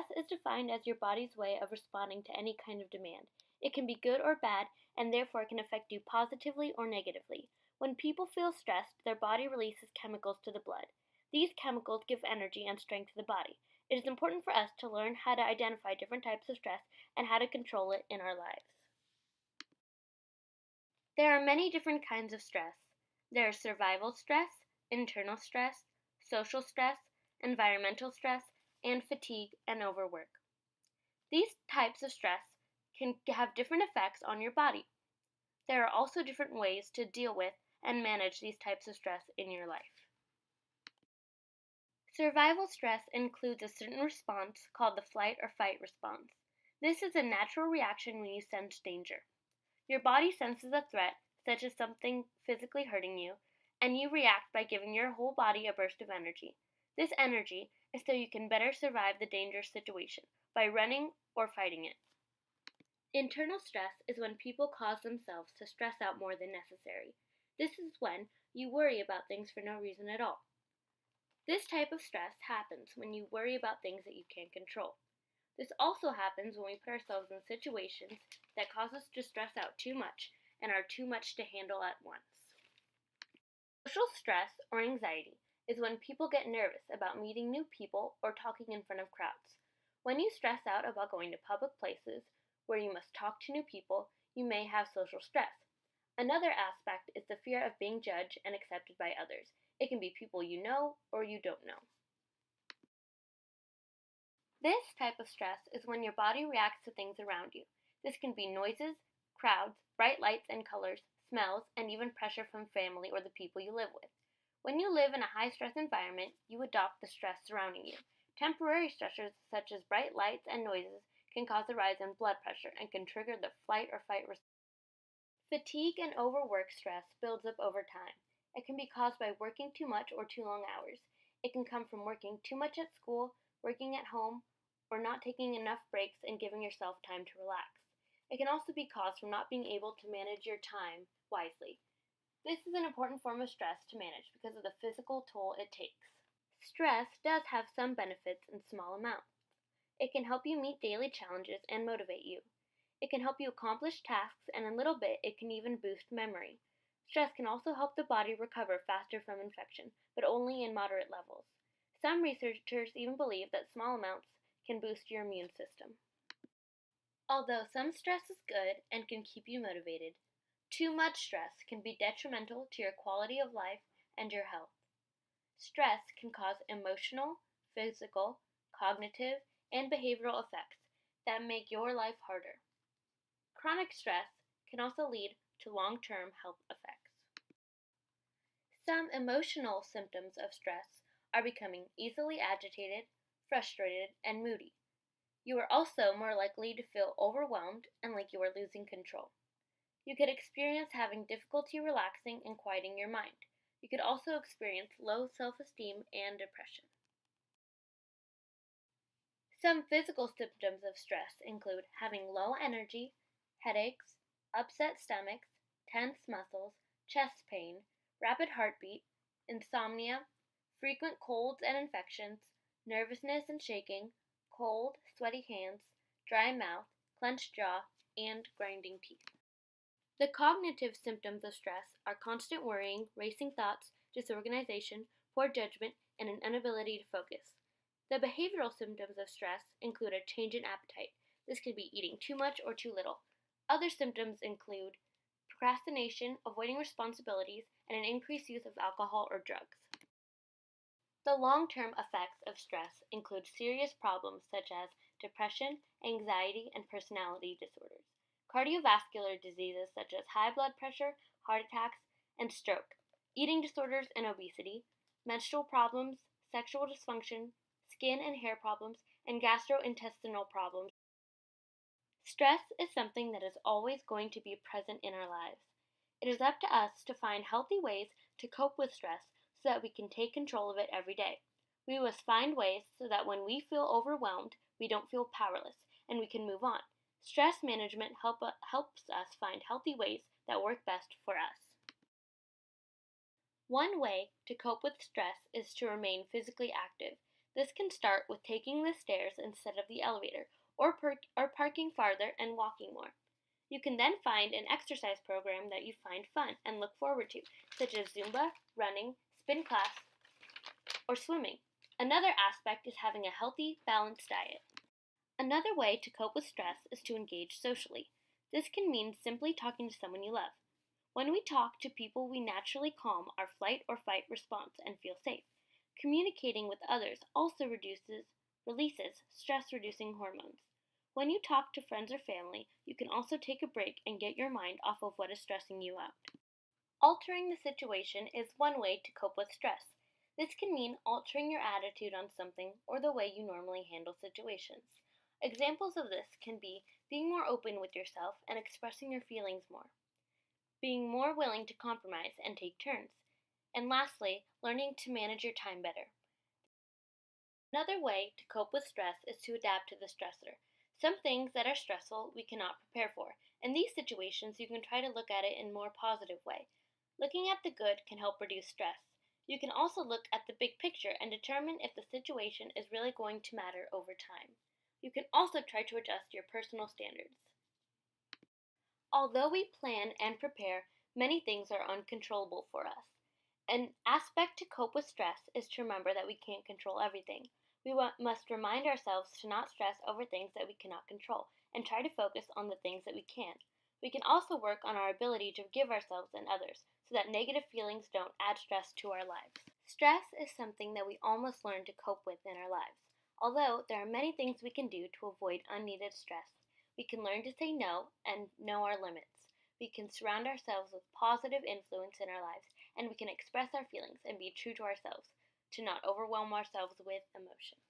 Stress is defined as your body's way of responding to any kind of demand. It can be good or bad, and therefore can affect you positively or negatively. When people feel stressed, their body releases chemicals to the blood. These chemicals give energy and strength to the body. It is important for us to learn how to identify different types of stress and how to control it in our lives. There are many different kinds of stress. There is survival stress, internal stress, social stress, environmental stress, and fatigue and overwork. These types of stress can have different effects on your body. There are also different ways to deal with and manage these types of stress in your life. Survival stress includes a certain response called the flight or fight response. This is a natural reaction when you sense danger. Your body senses a threat, such as something physically hurting you, and you react by giving your whole body a burst of energy. This energy is so you can better survive the dangerous situation by running or fighting it. Internal stress is when people cause themselves to stress out more than necessary. This is when you worry about things for no reason at all. This type of stress happens when you worry about things that you can't control. This also happens when we put ourselves in situations that cause us to stress out too much and are too much to handle at once. Social stress or anxiety is when people get nervous about meeting new people or talking in front of crowds. When you stress out about going to public places where you must talk to new people, you may have social stress. Another aspect is the fear of being judged and accepted by others. It can be people you know or you don't know. This type of stress is when your body reacts to things around you. This can be noises, crowds, bright lights and colors, smells, and even pressure from family or the people you live with. When you live in a high-stress environment, you adopt the stress surrounding you. Temporary stressors such as bright lights and noises can cause a rise in blood pressure and can trigger the flight or fight response. Fatigue and overwork stress builds up over time. It can be caused by working too much or too long hours. It can come from working too much at school, working at home, or not taking enough breaks and giving yourself time to relax. It can also be caused from not being able to manage your time wisely. This is an important form of stress to manage because of the physical toll it takes. Stress does have some benefits in small amounts. It can help you meet daily challenges and motivate you. It can help you accomplish tasks, and in a little bit it can even boost memory. Stress can also help the body recover faster from infection, but only in moderate levels. Some researchers even believe that small amounts can boost your immune system. Although some stress is good and can keep you motivated, too much stress can be detrimental to your quality of life and your health. Stress can cause emotional, physical, cognitive, and behavioral effects that make your life harder. Chronic stress can also lead to long-term health effects. Some emotional symptoms of stress are becoming easily agitated, frustrated, and moody. You are also more likely to feel overwhelmed and like you are losing control. You could experience having difficulty relaxing and quieting your mind. You could also experience low self-esteem and depression. Some physical symptoms of stress include having low energy, headaches, upset stomachs, tense muscles, chest pain, rapid heartbeat, insomnia, frequent colds and infections, nervousness and shaking, cold, sweaty hands, dry mouth, clenched jaw, and grinding teeth. The cognitive symptoms of stress are constant worrying, racing thoughts, disorganization, poor judgment, and an inability to focus. The behavioral symptoms of stress include a change in appetite. This could be eating too much or too little. Other symptoms include procrastination, avoiding responsibilities, and an increased use of alcohol or drugs. The long-term effects of stress include serious problems such as depression, anxiety, and personality disorders, cardiovascular diseases such as high blood pressure, heart attacks, and stroke, eating disorders and obesity, menstrual problems, sexual dysfunction, skin and hair problems, and gastrointestinal problems. Stress is something that is always going to be present in our lives. It is up to us to find healthy ways to cope with stress so that we can take control of it every day. We must find ways so that when we feel overwhelmed, we don't feel powerless, and we can move on. Stress management helps us find healthy ways that work best for us. One way to cope with stress is to remain physically active. This can start with taking the stairs instead of the elevator, or parking farther and walking more. You can then find an exercise program that you find fun and look forward to, such as Zumba, running, spin class, or swimming. Another aspect is having a healthy, balanced diet. Another way to cope with stress is to engage socially. This can mean simply talking to someone you love. When we talk to people, we naturally calm our flight or fight response and feel safe. Communicating with others also releases stress reducing hormones. When you talk to friends or family, you can also take a break and get your mind off of what is stressing you out. Altering the situation is one way to cope with stress. This can mean altering your attitude on something or the way you normally handle situations. Examples of this can be being more open with yourself and expressing your feelings more, being more willing to compromise and take turns, and lastly, learning to manage your time better. Another way to cope with stress is to adapt to the stressor. Some things that are stressful we cannot prepare for. In these situations, you can try to look at it in a more positive way. Looking at the good can help reduce stress. You can also look at the big picture and determine if the situation is really going to matter over time. You can also try to adjust your personal standards. Although we plan and prepare, many things are uncontrollable for us. An aspect to cope with stress is to remember that we can't control everything. We must remind ourselves to not stress over things that we cannot control and try to focus on the things that we can. We can also work on our ability to forgive ourselves and others so that negative feelings don't add stress to our lives. Stress is something that we all must learn to cope with in our lives. Although there are many things we can do to avoid unneeded stress, we can learn to say no and know our limits. We can surround ourselves with positive influence in our lives, and we can express our feelings and be true to ourselves, to not overwhelm ourselves with emotion.